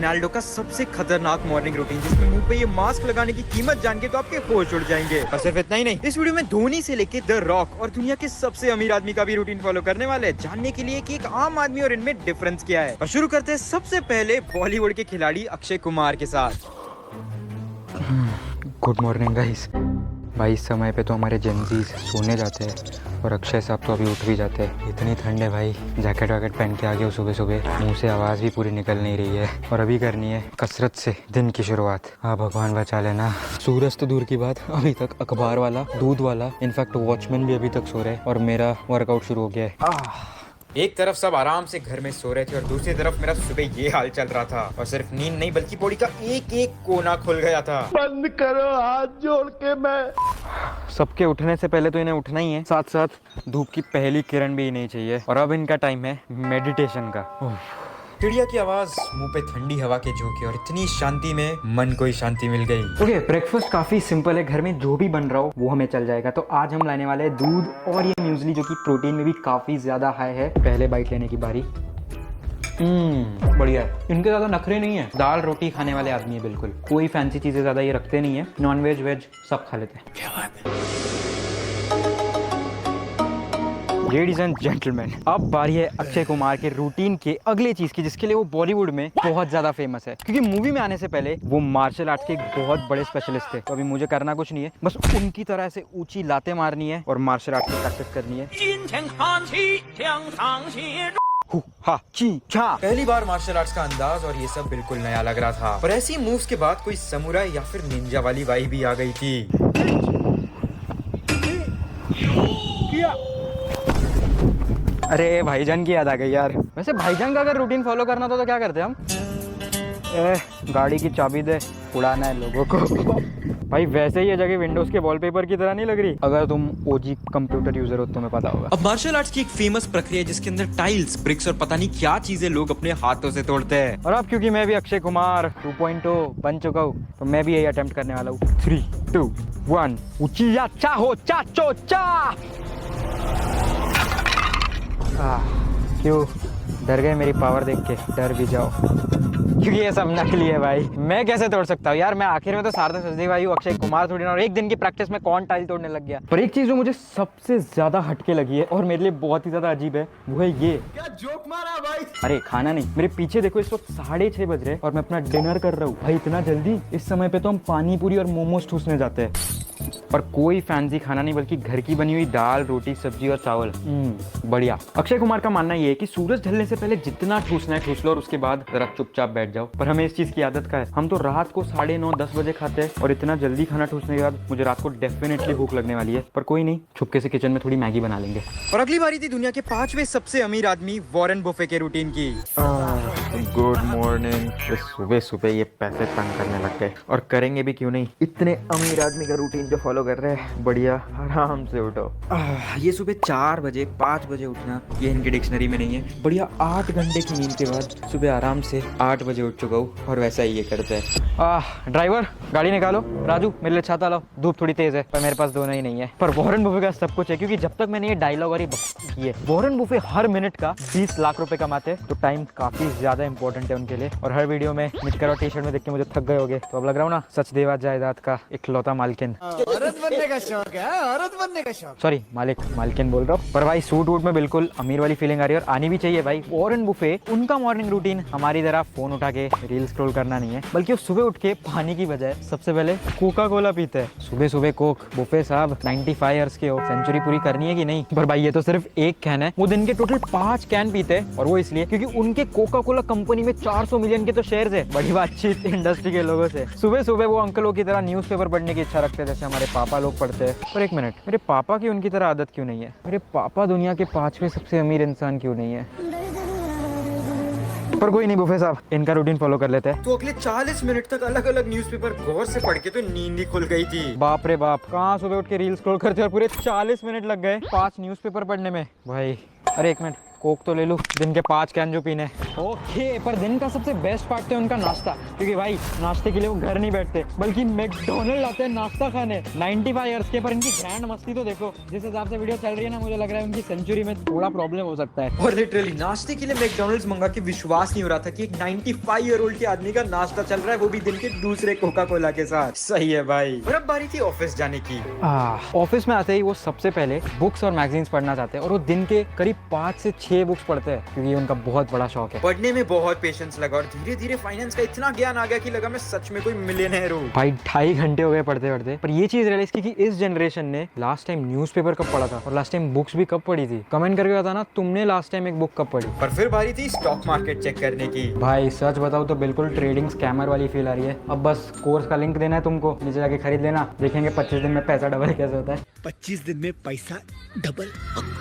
Ronaldo का सबसे खतरनाक मॉर्निंग रूटीन, जिसमें मुंह पे ये मास्क लगाने की कीमत जान के तो आपके होश उड़ जाएंगे। और सिर्फ इतना ही नहीं, इस वीडियो में धोनी से लेके द रॉक और दुनिया के सबसे अमीर आदमी का भी रूटीन फॉलो करने वाले हैं, जानने के लिए कि एक आम आदमी और इनमें डिफरेंस क्या है। और शुरू करते हैं सबसे पहले बॉलीवुड के खिलाड़ी अक्षय कुमार के साथ। Good morning guys. भाई इस समय पे तो हमारे जेंजीज सोने जाते हैं और अक्षय साहब तो अभी उठ भी जाते हैं। इतनी ठंड है भाई, जैकेट वैकेट पहन के आ गए सुबह सुबह। मुंह से आवाज़ भी पूरी निकल नहीं रही है और अभी करनी है कसरत से दिन की शुरुआत। हाँ भगवान बचा लेना। सूरज तो दूर की बात, अभी तक अखबार वाला, दूध वाला, इनफैक्ट वॉचमैन भी अभी तक सो रहे हैं और मेरा वर्कआउट शुरू हो गया है। एक तरफ सब आराम से घर में सो रहे थे और दूसरी तरफ मेरा सुबह ये हाल चल रहा था। और सिर्फ नींद नहीं बल्कि बॉडी का एक एक कोना खुल गया था। बंद करो हाथ जोड़ के। मैं सबके उठने से पहले तो इन्हें उठना ही है, साथ साथ धूप की पहली किरण भी नहीं चाहिए। और अब इनका टाइम है मेडिटेशन का। चिड़िया की आवाज, मुंह पे ठंडी हवा के झोंके और इतनी शांति में मन को ही शांति मिल गई। ओके, ब्रेकफास्ट काफी सिंपल है, घर में जो भी बन रहा हो वो हमें चल जाएगा। तो आज हम लाने वाले हैं दूध और ये म्यूजली, जो कि प्रोटीन में भी काफी ज्यादा हाई है। पहले बाइट लेने की बारी। बढ़िया है, इनके ज्यादा नखरे नहीं है। दाल रोटी खाने वाले आदमी है बिल्कुल, कोई फैंसी चीजें ज्यादा ये रखते नहीं है। नॉन वेज वेज सब खा लेते हैं। लेडीज एंड जेंटलमैन, अब बारी है अक्षय कुमार के रूटीन के अगले चीज की, जिसके लिए वो बॉलीवुड में बहुत ज्यादा फेमस है। क्योंकि मूवी में आने से पहले वो मार्शल आर्ट्स के एक बहुत बड़े स्पेशलिस्ट थे। तो अभी मुझे करना कुछ नहीं है, बस उनकी तरह से ऊंची लातें मारनी है और मार्शल आर्ट की प्रैक्टिस करनी है। पहली बार मार्शल आर्ट्स का अंदाज और ये सब बिल्कुल नया लग रहा था। पर ऐसी मूव्स के बाद कोई समुराई या फिर निंजा वाली वाइब भी आ गई थी। अरे भाईजान की याद आ गई यार। वैसे भाईजान का अगर रूटीन फॉलो करना था तो क्या करते हम? गाड़ी की चाबी दे, उड़ाना है लोगों को। भाई वैसे ही ये जगह विंडोज के वॉलपेपर की तरह नहीं लग रही? अगर तुम ओजी कंप्यूटर यूजर हो तो तुम्हें पता होगा। अब मार्शल आर्ट्स की एक फेमस प्रक्रिया है जिसके अंदर टाइल्स, ब्रिक्स और पता नहीं क्या चीजें लोग अपने हाथों से तोड़ते हैं। और अब क्योंकि मैं भी अक्षय कुमार 2.0 बन चुका हूँ, तो मैं भी यही अटेम्प्ट करने वाला हूँ। 3, 2, 1 उचिया चाहो चाचो चा। क्यों डर गए मेरी पावर देख के? डर भी जाओ, क्योंकि ये सब नकली है भाई। मैं कैसे तोड़ सकता हूँ यार? मैं आखिर में तो सारदा सचदेव भाई हूँ, अक्षय कुमार थोड़ी ना। और एक दिन की प्रैक्टिस में कौन टाइल तोड़ने लग गया? पर एक चीज जो मुझे सबसे ज्यादा हटके लगी है और मेरे लिए बहुत ही ज्यादा अजीब है, वो है ये। क्या जोक मारा भाई? अरे खाना नहीं, मेरे पीछे देखो, इस वक्त 6:30 बज रहे और मैं अपना डिनर कर रहा हूँ। भाई इतना जल्दी? इस समय पे तो हम पानी पूरी और मोमोज ठूसने जाते हैं। और कोई फैंसी खाना नहीं, बल्कि घर की बनी हुई दाल, रोटी, सब्जी और चावल। बढ़िया। अक्षय कुमार का मानना ये है कि सूरज ढलने से पहले जितना ठूसना है ठूस लो और उसके बाद जरा चुपचाप बैठ जाओ। पर हमें इस चीज की आदत का है, हम तो रात को 9:30-10 बजे खाते हैं और इतना जल्दी खाना ठूसने के बाद मुझे रात को डेफिनेटली भूख लगने वाली है। पर कोई नहीं, छुपके से किचन में थोड़ी मैगी बना लेंगे। और अगली बारी थी दुनिया के 5वें सबसे अमीर आदमी वॉरेन बुफे के रूटीन की। Good morning. सुबह सुबह ये पैसे तंग करने लग गए, और करेंगे भी क्यों नहीं। इतने अमीर आदमी का रूटीन जो फॉलो कर रहे हैं, बढ़िया आराम से उठो। ये सुबह 4 बजे 5 बजे उठना, ये इनकी डिक्शनरी में नहीं है। बढ़िया 8 घंटे की नींद के बाद सुबह आराम से 8 बजे उठ चुका हूँ और वैसा ही ये करते हैं। ड्राइवर गाड़ी निकालो। राजू मेरे लिए छाता लाओ, धूप थोड़ी तेज है। पर मेरे पास दोनों ही नहीं है। पर वॉरेन बुफे का सब कुछ है, क्योंकि जब तक मैंने ये डायलॉग और ये किए, वॉरेन बुफे हर मिनट का 20 लाख रुपए कमाते हैं। तो टाइम काफी ज्यादा इंपॉर्टेंट है उनके लिए। और हर वीडियो में निक्कर और टी शर्ट में देख के मुझे थक गए होगे, तो अब लग रहा हूँ ना सचदेवा जायदाद का इकलौता मालकिन। औरत बनने का शौक है, औरत बनने का शौक। सॉरी मालकिन बोल रहा हूँ। पर भाई सूट वूट में बिल्कुल अमीर वाली फीलिंग आ रही है, और आनी भी चाहिए भाई। वॉरेन बुफे, उनका मॉर्निंग रूटीन हमारी तरह फोन उठा के रील स्क्रॉल करना नहीं है, बल्कि वो सुबह उठ के पानी की बजाय सबसे पहले कोका कोला पीते हैं। सुबह सुबह कोक। बुफे साहब 95 ईयर्स के हो, सेंचुरी पूरी करनी है कि नहीं? पर भाई ये तो सिर्फ एक कैन है, वो दिन के टोटल 5 कैन पीते हैं। और वो इसलिए क्योंकि उनके कोका कोला कंपनी में 400 मिलियन के तो शेयर्स है। बड़ी बातचीत इंडस्ट्री के लोगों से। सुबह सुबह वो अंकलों की तरह न्यूज़पेपर पढ़ने की इच्छा रखते हैं, जैसे हमारे पापा लोग पढ़ते हैं। पर एक मिनट, मेरे पापा की उनकी तरह आदत क्यों नहीं है? मेरे पापा दुनिया के 5वें सबसे अमीर इंसान क्यों नहीं है? पर कोई नहीं बुफे साहब, इनका रूटीन फॉलो कर लेते हैं। तो अगले 40 मिनट तक अलग अलग न्यूज़पेपर गौर से पढ़ के तो नींद ही खुल गई थी। बाप रे बाप, कहाँ सुबह उठ के रील स्क्रॉल करते और पूरे 40 मिनट लग गए 5 न्यूज़पेपर पढ़ने में भाई। अरे एक मिनट, कोक तो ले लूँ, दिन के 5 कैन जो पीने। ओके, पर दिन का सबसे बेस्ट पार्ट है उनका नाश्ता, क्योंकि भाई नाश्ते के लिए वो घर नहीं बैठते बल्कि मैकडॉनल्ड आते हैं नाश्ता खाने 95 ईयर्स के। पर इनकी ग्रैंड मस्ती तो देखो, जिस हिसाब से वीडियो चल रही है ना, मुझे लग रहा है उनकी सेंचुरी में थोड़ा प्रॉब्लम हो सकता है। और लिटरली नाश्ते के लिए मैकडॉनल्ड्स मंगा के विश्वास नहीं हो रहा था कि एक 95 ईयर ओल्ड के आदमी का नाश्ता चल रहा है, वो भी दिन के दूसरे कोका कोला के साथ। सही है भाई। और अब बारी थी ऑफिस जाने की। ऑफिस में आते ही वो सबसे पहले बुक्स और मैगजीन्स पढ़ना चाहते हैं, और वो दिन के करीब 5 से 6 बुक्स पढ़ते हैं, क्योंकि ये उनका बहुत बड़ा शौक है। पढ़ने में बहुत पेशेंस लगा और धीरे धीरे फाइनेंस का इतना ज्ञान आ गया कि लगा मैं सच में कोई मिलियनेयर हूँ। भाई 2.5 घंटे हो गए पढ़ते पढ़ते। पर ये चीज रियलाइज की कि इस जनरेशन ने लास्ट टाइम न्यूज़पेपर कब पढ़ा था और लास्ट टाइम बुक्स भी कब पढ़ी थी। कमेंट करके बताना तुमने लास्ट टाइम एक बुक कब पढ़ी। पर फिर बारी थी स्टॉक मार्केट चेक करने की। भाई सच बताओ तो बिल्कुल ट्रेडिंग स्कैमर वाली फील आ रही है। अब बस कोर्स का लिंक देना है तुमको, नीचे जाके खरीद लेना, देखेंगे 25 दिन में पैसा डबल कैसे होता है। 25 दिन में पैसा डबल।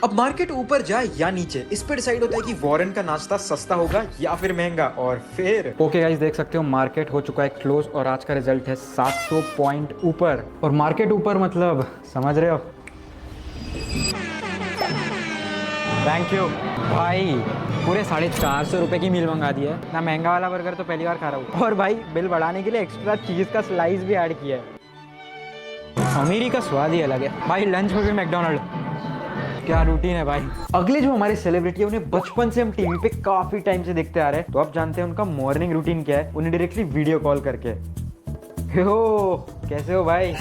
अब मार्केट ऊपर जाए या नीचे, इस पर डिसाइड होता है कि वॉरेन का नाश्ता सस्ता होगा या फिर महंगा। और फिर ओके गाइस, देख सकते हो मार्केट हो चुका है क्लोज और आज का रिजल्ट है 700 पॉइंट ऊपर। और मार्केट ऊपर मतलब समझ रहे हो। थैंक यू भाई, पूरे 450 रुपए की मील मंगा दी है ना। महंगा वाला बर्गर तो पहली बार खा रहा हूँ। और भाई बिल बढ़ाने के लिए एक्स्ट्रा चीज का स्लाइस भी ऐड किया है। अमीरी का स्वाद ही अलग है भाई। लंच में भी मैकडॉनल्ड, क्या रूटीन है भाई। अगले जो हमारे सेलिब्रिटी है, उन्हें बचपन से हम टीवी पे काफी टाइम से देखते आ रहे हैं, तो अब जानते हैं उनका मॉर्निंग रूटीन क्या है, उन्हें डायरेक्टली वीडियो कॉल करके। हो कैसे हो भाई?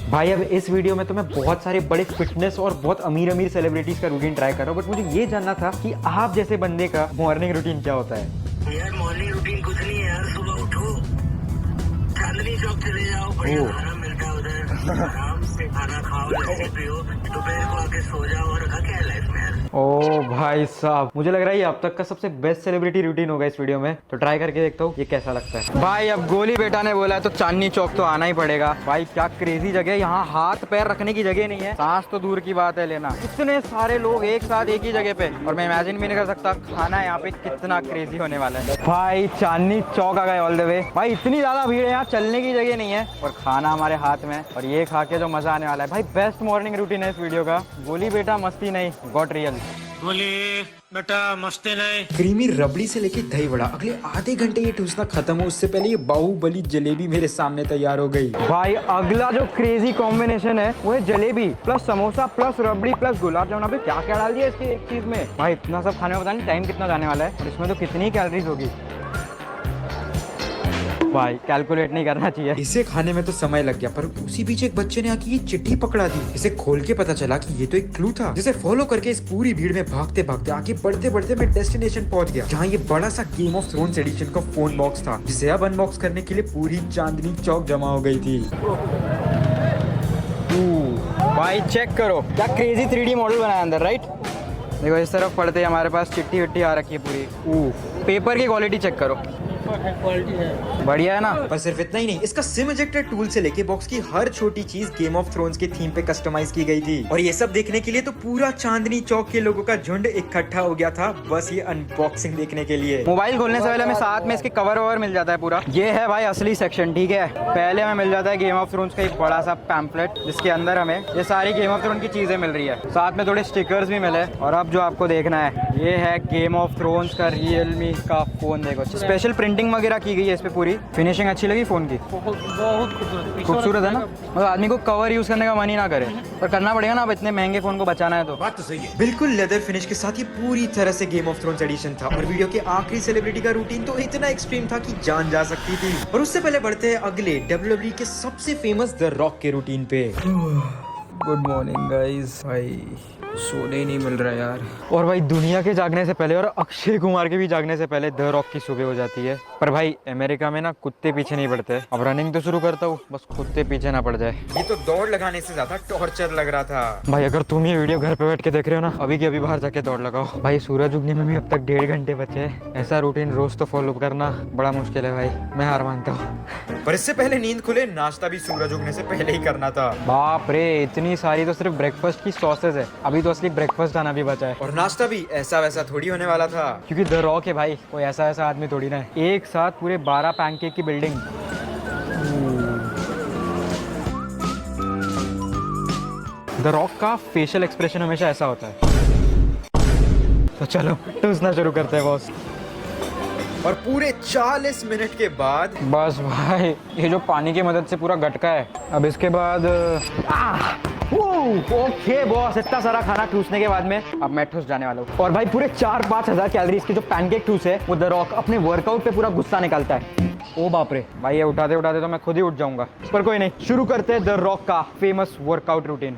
भाई अब इस वीडियो में तो मैं बहुत सारे बड़े फिटनेस और बहुत अमीर सेलिब्रिटीज का रूटीन ट्राई कर रहा हूँ, बट मुझे ये जानना था कि आप जैसे बंदे का मॉर्निंग रूटीन क्या होता है। यार मॉर्निंग रूटीन कुछ नहीं है यार, सुबह उठो, चांदनी चौक चले जाओ, बढ़िया खाना मिलता है उधर, आराम से खाना खाओ, लस्सी पियो, दोपहर को आके सो जाओ, और क्या है लाइफ में यार। ओ भाई साहब, मुझे लग रहा है ये अब तक का सबसे बेस्ट सेलिब्रिटी रूटीन होगा इस वीडियो में, तो ट्राई करके देखता हूँ ये कैसा लगता है। भाई अब गोली बेटा ने बोला है तो चांदनी चौक तो आना ही पड़ेगा। भाई क्या क्रेजी जगह है, यहाँ हाथ पैर रखने की जगह नहीं है, सांस तो दूर की बात है लेना। इतने सारे लोग एक साथ एक ही जगह पे, और मैं इमेजिन भी नहीं कर सकता खाना यहाँ पे कितना क्रेजी होने वाला है। भाई चांदनी चौक आ गए ऑल द वे। भाई इतनी ज्यादा भीड़ है, यहाँ चलने की जगह नहीं है और खाना हमारे हाथ में, और ये खा के जो मजा आने वाला है। भाई बेस्ट मॉर्निंग रूटीन है इस वीडियो का। गोली बेटा मस्ती नहीं, गॉट रियल। बोले बेटा मस्ती नहीं। क्रीमी रबड़ी से लेके दही वड़ा, अगले आधे घंटे ये ठूसना खत्म हो उससे पहले ये बाहुबली जलेबी मेरे सामने तैयार हो गई। भाई अगला जो क्रेजी कॉम्बिनेशन है वो है जलेबी प्लस समोसा प्लस रबड़ी प्लस गुलाब जामुन। अभी क्या क्या डाल दिया इसकी एक चीज में। भाई इतना सब खाने में पता नहीं टाइम कितना जाने वाला है, और इसमें तो कितनी कैलोरीज होगी। भाई कैलकुलेट नहीं करना चाहिए। इसे खाने में तो समय लग गया, पर उसी बीच एक बच्चे ने आके ये चिट्ठी पकड़ा दी। इसे खोल के पता चला कि ये तो एक क्लू था, जिसे फॉलो करके इस पूरी भीड़ में भागते भागते आगे बढ़ते बढ़ते मैं डेस्टिनेशन पहुंच गया, जहाँ ये बड़ा सा गेम ऑफ थ्रोन्स एडिशन का फोन बॉक्स था, जिसे अब अनबॉक्स करने के लिए पूरी चांदनी चौक जमा हो गई थी। भाई चेक करो क्या क्रेजी 3D मॉडल बनाया अंदर, राइट। देखो इस तरफ पढ़ते ही हमारे पास चिट्ठी विट्ठी आ रखी है पूरी। पेपर की क्वालिटी चेक करो, बढ़िया है ना। पर सिर्फ इतना ही नहीं, इसका सिम इजेक्टर टूल से लेके बॉक्स की हर छोटी चीज गेम ऑफ थ्रोन्स के थीम पे कस्टमाइज की गई थी। और ये सब देखने के लिए तो पूरा चांदनी चौक के लोगों का झुंड इकट्ठा हो गया था, बस ये अनबॉक्सिंग देखने के लिए। मोबाइल खोलने से पहले हमें साथ में इसके कवर ववर मिल जाता है पूरा। ये है भाई असली सेक्शन, ठीक है। पहले हमें मिल जाता है गेम ऑफ थ्रोन्स का एक बड़ा सा पैम्पलेट, जिसके अंदर हमें ये सारी गेम ऑफ थ्रोन्स की चीजें मिल रही है, साथ में थोड़े स्टिकर्स भी मिले। और अब जो आपको देखना है, ये है गेम ऑफ थ्रोन्स का रियलमी का फोन। देखो स्पेशल प्रिंटिंग वगैरह की गई है इस पे पूरी। फिनिशिंग अच्छी लगी फोन की, बहुत खूबसूरत है ना। मतलब आदमी को कवर यूज करने का मन ही ना करे, पर करना पड़ेगा ना, अब इतने महंगे फोन को बचाना है तो। बात तो सही है। बिल्कुल लेदर फिनिश के साथ ये पूरी तरह से गेम ऑफ थ्रोन्स एडिशन था। और वीडियो के आखिरी सेलिब्रिटी का रूटीन तो इतना एक्सट्रीम था कि जान जा सकती थी। और उससे पहले बढ़ते हैं अगले WWE के सबसे फेमस द रॉक के रूटीन पे। Good morning guys. भाई सोने ही नहीं मिल रहा यार। और भाई दुनिया के जागने से पहले और अक्षय कुमार के भी जागने से पहले द रॉक की सुबह हो जाती है। पर भाई अमेरिका में ना कुत्ते पीछे नहीं पड़ते। अब रनिंग तो शुरू करता हूँ, बस कुत्ते पीछे ना पड़ जाए। ये तो दौड़ लगाने से ज्यादा टॉर्चर लग रहा था। भाई अगर तुम ये वीडियो घर पे बैठ के देख रहे हो ना, अभी के अभी बाहर जाके दौड़ लगाओ। भाई सूरज उगने में भी अब तक 1.5 घंटे बचे हैं। ऐसा रूटीन रोज तो फॉलो करना बड़ा मुश्किल है भाई, मैं हार मानता हूँ। पर इससे पहले नींद खुले नाश्ता भी सूरज उगने से पहले ही करना था। बाप रे, इतनी सारी तो सिर्फ ब्रेकफास्ट की सॉसेज है, अभी तो असली ब्रेकफास्ट आना भी बचा है। और नाश्ता भी ऐसा वैसा थोड़ी होने वाला था, क्योंकि द रॉक है भाई, कोई ऐसा ऐसा आदमी थोड़ी ना है। एक साथ पूरे 12 पैनकेक की बिल्डिंग। द रॉक का फेशियल एक्सप्रेशन हमेशा ऐसा होता है। तो चलो टूसना शुरू करते हैं बॉस। और पूरे 40 मिनट के बाद बस भाई ये जो पानी की मदद से पूरा गटका है, अब इसके बाद ओके बॉस, इतना सारा खाना ठूसने के बाद में अब मैं ठूस जाने वाला हूँ। और भाई पूरे 4-5 हज़ार कैलोरीज की जो पैनकेक ठूस है वो द रॉक अपने वर्कआउट पे पूरा गुस्सा निकालता है। ओ बाप रे भाई, ये उठाते उठाते तो मैं खुद ही उठ जाऊंगा, पर कोई नहीं, शुरू करते हैं द रॉक का फेमस वर्कआउट रूटीन।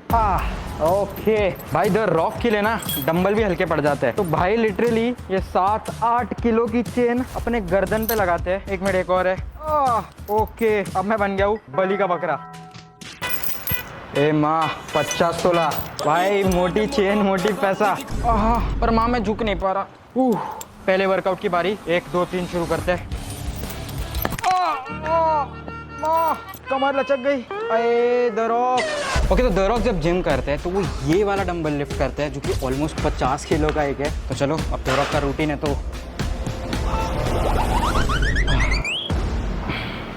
ओके भाई, द रॉक के लिए ना डंबल भी हल्के पड़ जाते हैं, तो भाई लिटरली ये 7-8 किलो की चेन अपने गर्दन पे लगाते हैं। एक मिनट, एक और है। ओके, अब मैं बन गया हूँ बलि का बकरा। ए माँ, 50 तोला भाई, मोटी चेन मोटी पैसा। पर माँ मैं झुक नहीं पा रहा। पहले वर्कआउट की बारी, 1 2 3 शुरू करते हैं। कमर लचक गई। अरे द रॉक। ओके, तो द रॉक जब जिम करते हैं तो वो ये वाला डंबल लिफ्ट करते हैं जो कि ऑलमोस्ट 50 किलो का एक है। तो चलो, अब द रॉक का रूटीन है तो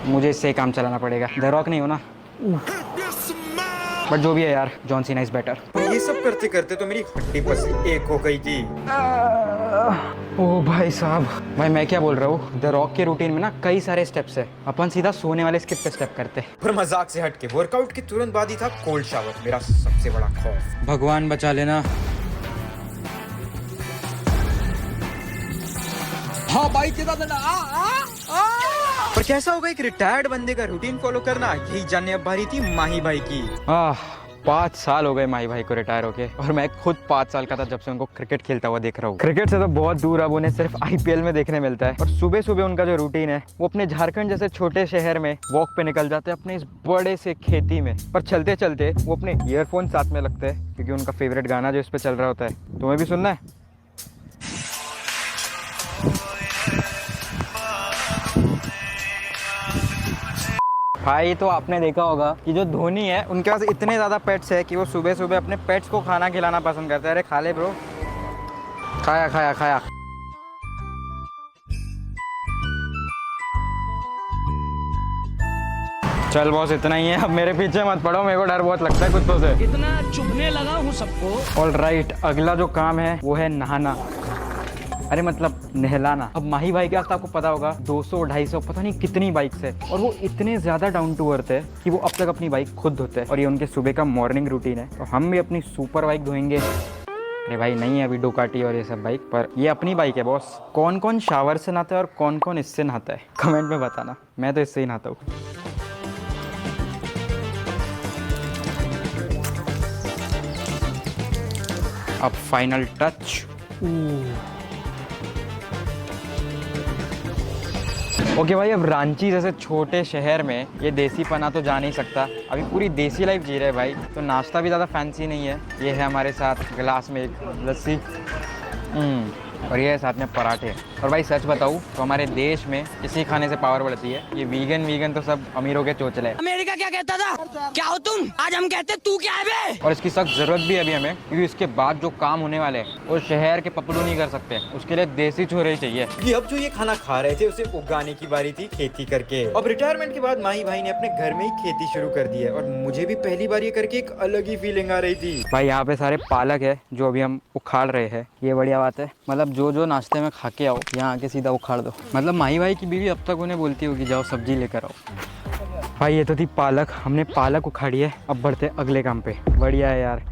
मुझे इससे ही काम चलाना पड़ेगा। द रॉक नहीं हो ना, बट जो भी है यार, जॉन सीना इज बेटर। ये सब करते करते तो मेरी हड्डी पसली एक हो गई थी। ओ भाई साहब, भाई मैं क्या बोल रहा हूँ, द रॉक के रूटीन में ना कई सारे स्टेप्स है, अपन सीधा सोने वाले स्किप पे स्टेप करते हैं। पर मजाक से हट के वर्कआउट के तुरंत बाद ही था कोल्ड शावर, मेरा सबसे बड़ा खौफ। भगवान बचा लेना। हाँ भाई, पर कैसा होगा एक रिटायर्ड बंदे का रूटीन फॉलो करना, यही जानने अब बारी थी माही भाई की। 5 साल हो गए माही भाई को रिटायर होके, और मैं खुद 5 साल का था जब से उनको क्रिकेट खेलता हुआ देख रहा हूँ। क्रिकेट से तो बहुत दूर अब उन्हें सिर्फ IPL में देखने मिलता है। और सुबह सुबह उनका जो रूटीन है वो अपने झारखंड जैसे छोटे शहर में वॉक पे निकल जाते हैं अपने इस बड़े से खेती में, पर चलते चलते वो अपने ईयरफोन साथ में लगते हैं क्योंकि उनका फेवरेट गाना जो इस पे चल रहा होता है। तुम्हें भी सुनना है? भाई तो आपने देखा होगा कि जो धोनी है उनके पास इतने ज़्यादा पेट्स है कि वो सुबह सुबह अपने पेट्स को खाना खिलाना पसंद करते हैं। अरे खा ले ब्रो, खाया खाया खाया। चल बॉस, इतना ही है, अब मेरे पीछे मत पड़ो, मेरे को डर बहुत लगता है कुत्तों से। इतना चुभने लगा हूँ सबको। ऑल राइट, अगला जो काम है वो है नहाना, अरे मतलब नहलाना। अब माही भाई के पास आपको पता होगा 200-250 पता नहीं कितनी बाइक्स है, और वो इतने ज़्यादा डाउन टू अर्थ है कि वो अब तक अपनी बाइक खुद धोते हैं, और ये उनके सुबह का मॉर्निंग रूटीन है। तो हम भी अपनी सुपर बाइक धोएंगे। अरे भाई नहीं है अभी डुकाटी और ये सब बाइक, पर ये अपनी बाइक है बॉस। कौन कौन शावर से नहाता है और कौन कौन इससे नहाता है कमेंट में बताना, मैं तो इससे ही नहाता हूँ। अब फाइनल टच। ओके भाई, अब रांची जैसे छोटे शहर में ये देसी पना तो जा नहीं सकता, अभी पूरी देसी लाइफ जी रहे भाई, तो नाश्ता भी ज़्यादा फैंसी नहीं है। ये है हमारे साथ गिलास में एक लस्सी, और ये है साथ में पराठे। और भाई सच बताऊँ तो हमारे देश में इसी खाने से पावर बढ़ती है। ये वीगन तो सब अमीरों के चोचले हैं। अमेरिका क्या कहता था, क्या हो तुम, आज हम कहते तू क्या है बे? और इसकी सख्त जरूरत भी है अभी हमें, क्योंकि इसके बाद जो काम होने वाले हैं वो शहर के पपलू नहीं कर सकते, उसके लिए देसी छोरे ही चाहिए। कि अब जो ये खाना खा रहे थे उसे उगाने की बारी थी खेती करके। अब रिटायरमेंट के बाद माही भाई ने अपने घर में ही खेती शुरू कर दी है, और मुझे भी पहली बार ये करके एक अलग ही फीलिंग आ रही थी। भाई यहाँ पे सारे पालक है जो अभी हम उखाड़ रहे हैं, ये बढ़िया बात है। मतलब जो नाश्ते में खा के आओ यहाँ आके सीधा उखाड़ दो। मतलब माही भाई की बीवी अब तक उन्हें बोलती होगी जाओ सब्जी लेकर आओ। भाई ये तो थी पालक, हमने पालक उखाड़ी है, अब बढ़ते अगले काम पे। बढ़िया है यार।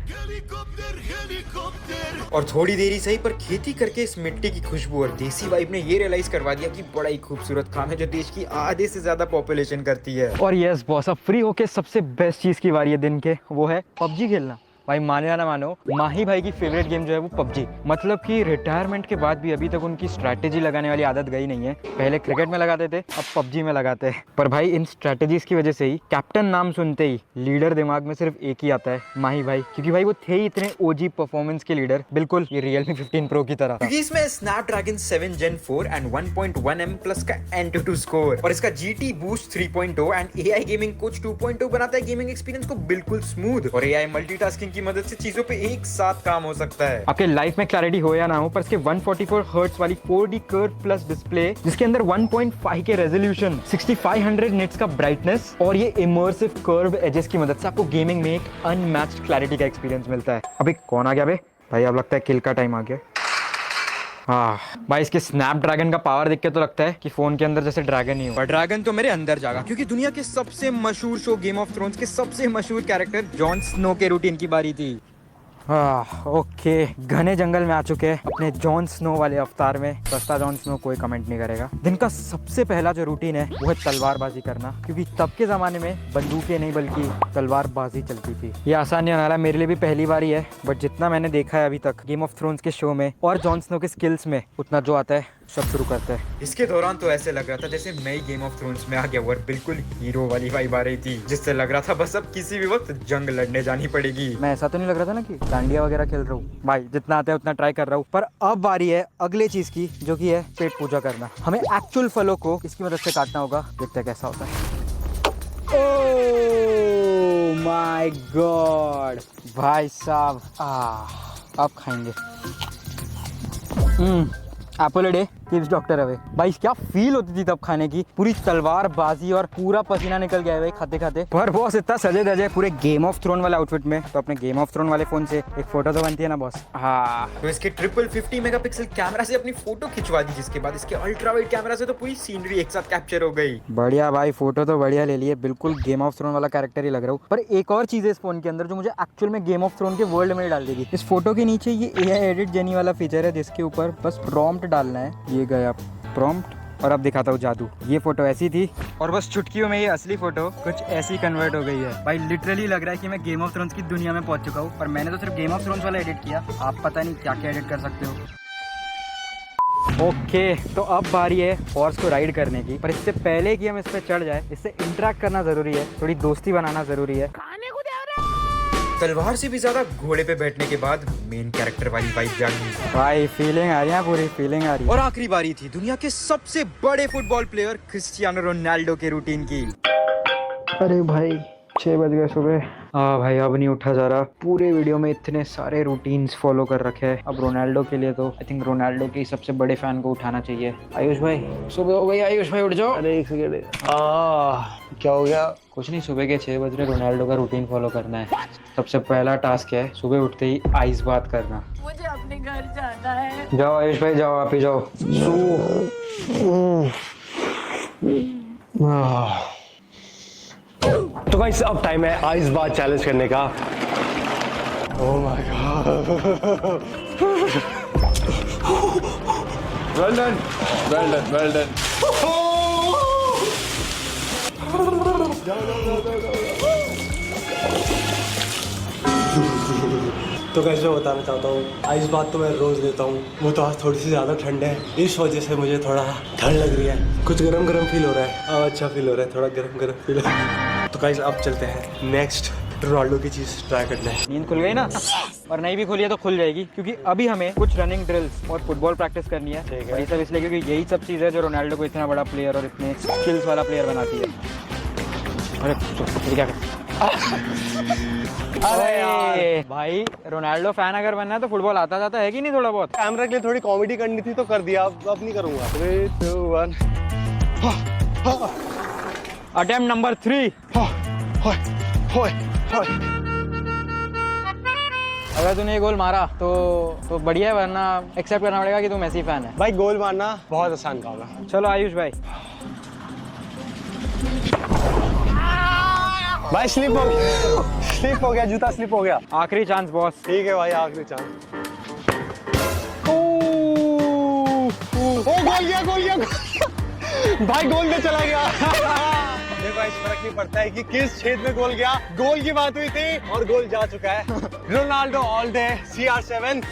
और थोड़ी देरी सही पर खेती करके इस मिट्टी की खुशबू और देसी वाइब ने ये रियलाइज करवा दिया कि बड़ा ही खूबसूरत काम है जो देश की आधे से ज्यादा पॉपुलेशन करती है। और यस बॉस, अब फ्री होके सबसे बेस्ट चीज की बारी है दिन के, वो है PUBG खेलना। भाई माने या ना मानो, माही भाई की फेवरेट गेम जो है वो PUBG। मतलब कि रिटायरमेंट के बाद भी अभी तक उनकी स्ट्रैटेजी लगाने वाली आदत गई नहीं है। पहले क्रिकेट में लगाते थे, अब PUBG में लगाते हैं। पर भाई इन स्ट्रैटेजीज की वजह से ही कैप्टन नाम सुनते ही लीडर दिमाग में सिर्फ एक ही आता है, माही भाई। क्योंकि भाई वो थे ही इतने OG परफॉर्मेंस के लीडर, बिल्कुल ये Realme 15 Pro की तरह। क्योंकि इसमें Snapdragon 7 Gen 4 and 1.1M plus का Antutu स्कोर, और इसका GT Boost 3.0 and AI gaming coach 2.0 बनाता है गेमिंग एक्सपीरियंस को बिल्कुल स्मूथ। और AI मल्टीटास्किंग की मदद से चीजों पे एक साथ काम हो सकता है। आपके लाइफ में क्लैरिटी हो या ना हो, पर इसके 144 हर्ट्ज वाली 4D कर्व प्लस डिस्प्ले, जिसके अंदर 1.5 के रेजोल्यूशन, 6500 निट्स का ब्राइटनेस, और ये इमर्सिव कर्व एजेस की मदद से आपको गेमिंग में एक अनमैच्ड क्लैरिटी का एक्सपीरियंस मिलता है। अबे कौन आ गया बे? भाई अब लगता है किल का टाइम आ गया। हाँ भाई, इसके स्नैपड्रैगन का पावर देख के तो लगता है कि फोन के अंदर जैसे ड्रैगन ही हो। पर ड्रैगन तो मेरे अंदर जागा, क्योंकि दुनिया के सबसे मशहूर शो गेम ऑफ थ्रोन्स के सबसे मशहूर कैरेक्टर जॉन स्नो के रूटीन की बारी थी। ओके, घने जंगल में आ चुके हैं अपने जॉन स्नो वाले अवतार में। सस्ता जॉन स्नो कोई कमेंट नहीं करेगा। दिन का सबसे पहला जो रूटीन है वो है तलवारबाजी करना, क्योंकि तब के ज़माने में बंदूकें नहीं बल्कि तलवारबाजी चलती थी। ये आसान नहीं होने वाला, मेरे लिए भी पहली बार ही है, बट जितना मैंने देखा है अभी तक गेम ऑफ थ्रोन्स के शो में और जॉन स्नो के स्किल्स में, उतना जो आता है सब शुरू करते हैं। इसके दौरान तो ऐसे लग रहा था जैसे मैं ही गेम ऑफ थ्रोन्स में आ गया और बिल्कुल हीरो वाली वाइब आ रही थी, जिससे लग रहा था बस अब किसी भी वक्त जंग लड़ने जानी पड़ेगी। मैं ऐसा तो नहीं लग रहा था ना कि डांडिया वगैरह खेल रहा हूँ। भाई जितना आता है उतना ट्राई कर रहा हूँ। पर अब बारी है अगले चीज की, जो कि है पेट पूजा करना। हमें एक्चुअल फलों को इसकी मदद से काटना होगा, देखते हैं कैसा होता है। ओह माय गॉड भाई साहब, अब खाएंगे। Apple day keeps doctor away. भाई क्या फील होती थी तब खाने की, पूरी तलवार बाजी और पूरा पसीना निकल गया है भाई खाते खाते। पर बॉस इतना सजे धजे पूरे गेम ऑफ थ्रोन वाला आउटफिट में, तो अपने गेम ऑफ थ्रोन वाले फोन से एक फोटो तो बनती है ना बॉस। हाँ, तो इसके 50 मेगापिक्सल कैमरा से अपनी फोटो खिंचवा दी, जिसके बाद इसके अल्ट्रा वाइड कैमरा से तो पूरी सीनरी एक साथ कैप्चर हो गई। बढ़िया भाई, फोटो तो बढ़िया ले लिए, बिल्कुल गेम ऑफ थ्रोन वाला कैरेक्टर ही लग रहा हूँ। पर एक और चीज है इस फोन के अंदर जो मुझे एक्चुअल में गेम ऑफ थ्रोन के वर्ल्ड में डाल देगी। इस फोटो के नीचे ये AI एडिट जेनी वाला फीचर है, जिसके ऊपर बस प्रॉम्प्ट डालना है। ये गया प्रॉम्प्ट, और अब दिखाता हूँ जादू। ये फोटो ऐसी थी और बस चुटकियों में ये असली फोटो कुछ ऐसी कन्वर्ट हो गई है। भाई लिटरली लग रहा है कि मैं गेम ऑफ थ्रोन्स की दुनिया में पहुंच चुका हूँ। पर मैंने तो सिर्फ गेम ऑफ थ्रोन्स वाला एडिट किया, आप पता नहीं क्या क्या एडिट कर सकते हो। ओके, तो अब बारी है हॉर्स को राइड करने की। पर इससे पहले कि हम इस पे चढ़ जाए, इससे इंटरेक्ट करना जरूरी है, थोड़ी दोस्ती बनाना जरूरी है। तलवार से भी ज्यादा घोड़े पे बैठने के बाद मेन कैरेक्टर वाली वाइब जागी। भाई फीलिंग आ रही है, पूरी फीलिंग आ रही है। और आखिरी बारी थी दुनिया के सबसे बड़े फुटबॉल प्लेयर क्रिस्टियानो रोनाल्डो के रूटीन की। अरे भाई 6 बज गए सुबह। भाई अब नहीं उठा जा रहा। पूरे वीडियो में इतने सारे रूटीन्स फॉलो कर रखे हैं। अब रोनाल्डो के लिए तो आई थिंक रोनाल्डो के सबसे बड़े फैन को उठाना चाहिए। आयुष भाई सुबह हो गई, आयुष भाई उठ जाओ। अरे एक सेकेंड, क्या हो गया? कुछ नहीं, सुबह के 6 बज रहे, रोनाल्डो का रूटीन फॉलो करना है। सबसे पहला टास्क है सुबह उठते ही आइस बात करना। मुझे अपने घर जाना है। जाओ आयुष भाई जाओ, आप ही जाओ। तो गाइस अब टाइम है आइस बात चैलेंज करने का। Oh my God, well done, well done, well done. तो गाइस मैं बताना चाहता हूँ, आइस बात तो मैं रोज देता हूँ, वो तो आज थोड़ी सी ज्यादा ठंड है, इस वजह से मुझे थोड़ा ठंड लग रही है। कुछ गरम गरम फील हो रहा है, अब अच्छा फील हो रहा है, थोड़ा गरम गरम फील हो रहा है। तो गाइस अब चलते हैं नेक्स्ट रोनाल्डो की चीज ट्राई करना है। नींद खुल गई ना, और नहीं भी खुली है तो खुल जाएगी, क्योंकि अभी हमें कुछ रनिंग ड्रिल्स और फुटबॉल प्रैक्टिस करनी है। और ये सब इसलिए क्योंकि यही सब चीज़ है जो रोनाल्डो को इतना बड़ा प्लेयर और इतने स्किल्स वाला प्लेयर बनाती है। अरे ये क्या अरे यार भाई, रोनाल्डो फैन अगर बनना है तो फुटबॉल आता जाता है कि नहीं थोड़ा बहुत। कैमरा के लिए थोड़ी कॉमेडी करनी थी तो कर दिया, अब नहीं करूंगा। 3, 2, 1। Attempt number 3। अगर तूने ये गोल मारा तो बढ़िया है, वरना एक्सेप्ट करना पड़ेगा कि तू मेसी फैन है। भाई गोल मारना बहुत आसान काम है। चलो आयुष भाई। भाई स्लिप हो गया, जूता स्लिप हो गया। आखिरी चांस बॉस। ठीक है भाई, आखिरी चांस। गोल गया भाई, गोल में चला गया। देखो इस फर्क नहीं पड़ता है कि किस क्षेत्र में गोल गया, गोल की बात हुई थी और गोल जा चुका है। Ronaldo all day, CR7।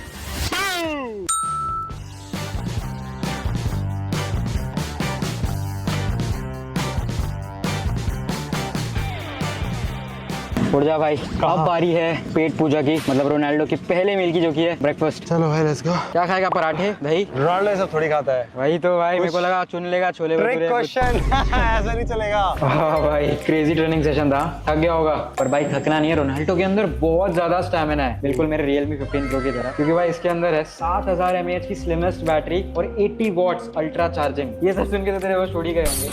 उठ जा भाई, अब बारी है पेट पूजा की, मतलब रोनाल्डो की पहले मील की, जो की है ब्रेकफास्ट। चलो भाई लेट्स गो। क्या खाएगा, पराठे दही? रोनाल्डो सब थोड़ी खाता है। वही तो भाई, मेरे को लगा चुन लेगा छोले भटूरे। क्वेश्चन ऐसा नहीं चलेगा। हाँ भाई, क्रेजी ट्रेनिंग सेशन था, थक गया होगा। पर भाई थकना नहीं है, रोनाल्डो के अंदर बहुत ज्यादा स्टैमिना है, बिल्कुल मेरे Realme 15 Pro की तरह। क्योंकि भाई इसके अंदर है 7000 mAh की स्लिमेस्ट बैटरी और 80 वॉट्स अल्ट्रा चार्जिंग। ये सब सुन के तो तेरे होश उड़ ही गए होंगे,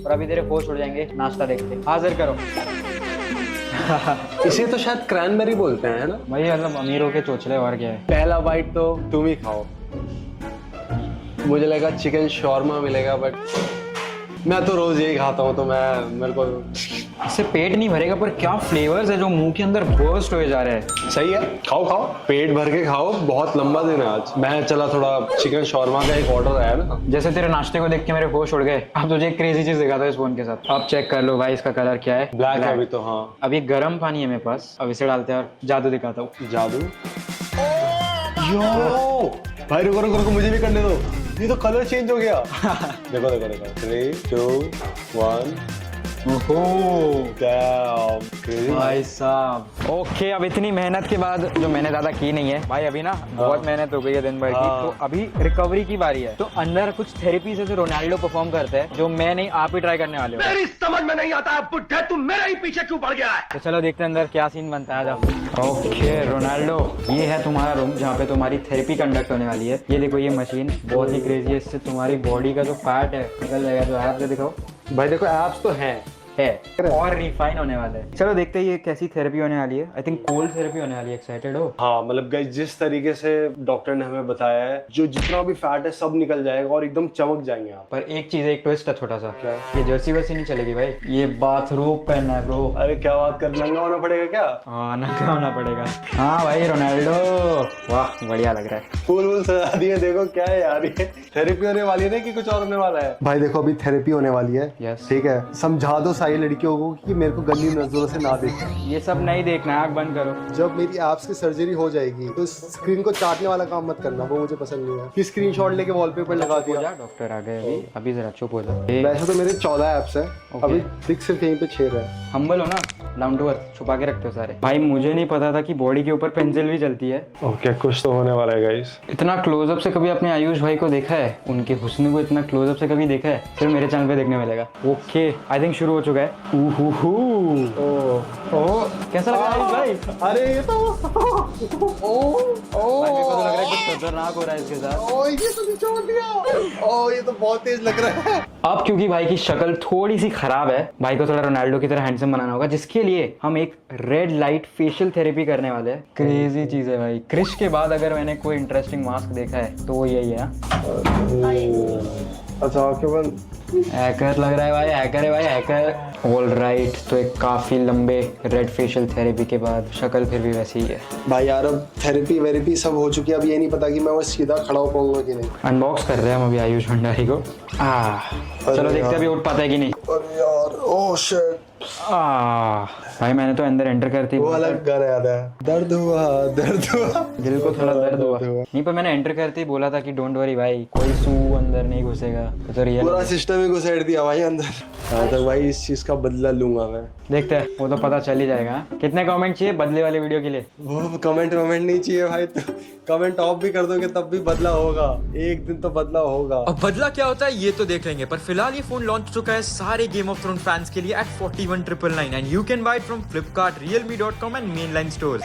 और अभी तेरे होश उड़ जाएंगे नाश्ता देखते। हाजिर करो। इसे तो शायद क्रैनबेरी बोलते हैं, है ना भाई मतलब अमीरों के चोचले और क्या है। पहला बाइट तो तुम ही खाओ। मुझे लगा चिकन शॉर्मा मिलेगा, बट मैं तो रोज यही खाता हूँ, तो मेरे को इससे पेट नहीं भरेगा, पर क्या फ्लेवर्स है जो मुंह के अंदर बर्स्ट हुए जा रहे हैं। सही है, खाओ खाओ, पेट भर के खाओ, बहुत लंबा दिन है आज। मैं चला थोड़ा चिकन शॉर्मा का एक ऑर्डर आया ना। जैसे तेरे नाश्ते को देख के मेरे होश उड़ गए। अब तुझे एक क्रेजी चीज दिखाता हूँ इस फोन के साथ। अब चेक कर लो भाई, इसका कलर क्या है? ब्लैक है अभी तो। हाँ, अभी गर्म पानी है मेरे पास, अब इसे डालते हैं और जादू दिखाता हूँ। जादू। यो भाई रुको रुको रुको, मुझे भी करने दो, ये तो कलर चेंज हो गया। देखो देखो देखो, 3 2 1। ओहो क्रेजी भाई साहब। ओके, अब इतनी मेहनत के बाद, जो मैंने ज्यादा की नहीं है भाई, अभी ना बहुत मेहनत हो गई है दिन भर की, तो अभी रिकवरी की बारी है। तो अंदर कुछ थेरेपी से रोनाल्डो परफॉर्म करते हैं, जो मैं नहीं, आप ही ट्राई करने वाले हो। मेरी समझ में नहीं आता बुड्ढे, तुम मेरे ही पीछे क्यों पड़ गया है? तो चलो देखते हैं अंदर क्या सीन बनता है। जब ओके रोनाल्डो, ये है तुम्हारा रूम जहाँ पे तुम्हारी थेरेपी कंडक्ट होने वाली है। ये देखो, ये मशीन बहुत ही क्रेजी है, इससे तुम्हारी बॉडी का जो फैट है निकल जाएगा। जो ऐप दिखाओ भाई, देखो एप्स तो हैं और रिफाइन होने वाला है। चलो देखते हैं ये कैसी थेरेपी होने वाली है। आई थिंक कोल्ड थेरेपी होने वाली है। एक्साइटेड हो? हाँ, मतलब गाइस जिस तरीके से डॉक्टर ने हमें बताया है, जो जितना भी फैट है सब निकल जाएगा और एकदम चमक जाएंगे आप। पर एक चीज, एक ट्विस्ट है छोटा सा। क्या? ये जर्सी वर्सी नहीं चलेगी भाई, ये बाथरूम पहनना है ब्रो। अरे क्या बात कर, नंगा होना पड़ेगा क्या? हाँ, नंगा होना पड़ेगा। हाँ भाई रोनाल्डो, वाह बढ़िया लग रहा है। फूल वूल सजा दिए, देखो क्या है यार, ये थेरेपी होने वाली है ना कि कुछ और होने वाला है? भाई देखो, अभी थेरेपी होने वाली है। Yes. ठीक है, समझा दो सारी लड़कियों को कि मेरे को गंदी नजरों से ना देखें। ये सब नहीं देखना, आँख बंद करो। जब मेरी एप्स की सर्जरी हो जाएगी तो स्क्रीन को चाटने वाला काम मत करना, वो मुझे पसंद नहीं है कि स्क्रीनशॉट लेके वॉलपेपर लगा दिया। डॉक्टर आ गए अभी जरा चुप हो जा। वैसे तो मेरे 14 एप्स हैं, अभी सिर्फ यहीं पे 6 है। हम्बल हो ना, डाउन टू अर्थ, छुपा के रखते हो सारे। भाई मुझे नहीं पता था कि बॉडी के ऊपर पेंसिल भी चलती है। ओके, कुछ तो होने वाला है गाइस। इतना क्लोजअप से कभी आपने आयुष भाई को देखा है? उनके हुस्न को इतना क्लोजअप से कभी देखा है? सिर्फ मेरे चैनल पे देखने मिलेगा। ओके, आई थिंक शुरू हो चुका है। ओह, कैसा लग रहा है भाई? अरे ये तो भाई मेरे को तो लग रहा है कुछ खतरनाक हो रहा है इसके साथ। ये तो निचोड़ दिया। ये तो बहुत तेज लग रहा है। अब क्योंकि भाई की शक्ल थोड़ी सी खराब है, भाई को थोड़ा रोनाल्डो की तरह हैंडसम बनाना होगा, जिसके लिए हम एक रेड लाइट फेशियल थेरेपी करने वाले हैं। क्रेजी चीज है भाई। क्रिश के बाद अगर मैंने कोई इंटरेस्टिंग मास्क देखा है तो वो यही है। अच्छा, आंखें बंद। हैकर लग रहा है भाई, हैकर है भाई, हैकर। ऑल राइट, तो एक काफी लंबे रेड फेशियल थेरेपी के बाद शक्ल फिर भी वैसी ही है। भाई यार, अब थेरेपी वेरेपी सब हो चुकी है, अब ये नहीं पता कि मैं वो सीधा खड़ा हो पाऊंगा कि नहीं। अनबॉक्स कर रहे हैं हम अभी आयुष भंडारी को। चलो देखते हैं अभी उठ पाता है कि नहीं। अरे यार, ओह शिट। भाई मैंने तो अंदर एंटर करती, वो अलग गाना याद है, दर्द हुआ दर्द हुआ, दिल को थोड़ा दर्द हुआ। नहीं, पर मैंने एंटर करते ही बोला था कि डोंट वरी भाई, कोई सू अंदर नहीं घुसेगा। तो रियल पूरा सिस्टम ही घुसेड़ दिया भाई अंदर। हाँ, तो भाई इस चीज का बदला लूंगा मैं। देखते हैं, वो तो पता चल ही जाएगा। कितने कमेंट चाहिए बदले वाले वीडियो के लिए? वो कमेंट वमेंट नहीं चाहिए भाई, तो कमेंट ऑफ भी कर दोगे तब भी बदला होगा, एक दिन तो बदला होगा। अब बदला क्या होता है ये तो देख लेंगे, पर फिलहाल ये फोन लॉन्च हो चुका है सारे गेम ऑफ थ्रोन फैंस के लिए at 41,999 and you can buy it from Flipkart, Realme.com and mainline stores.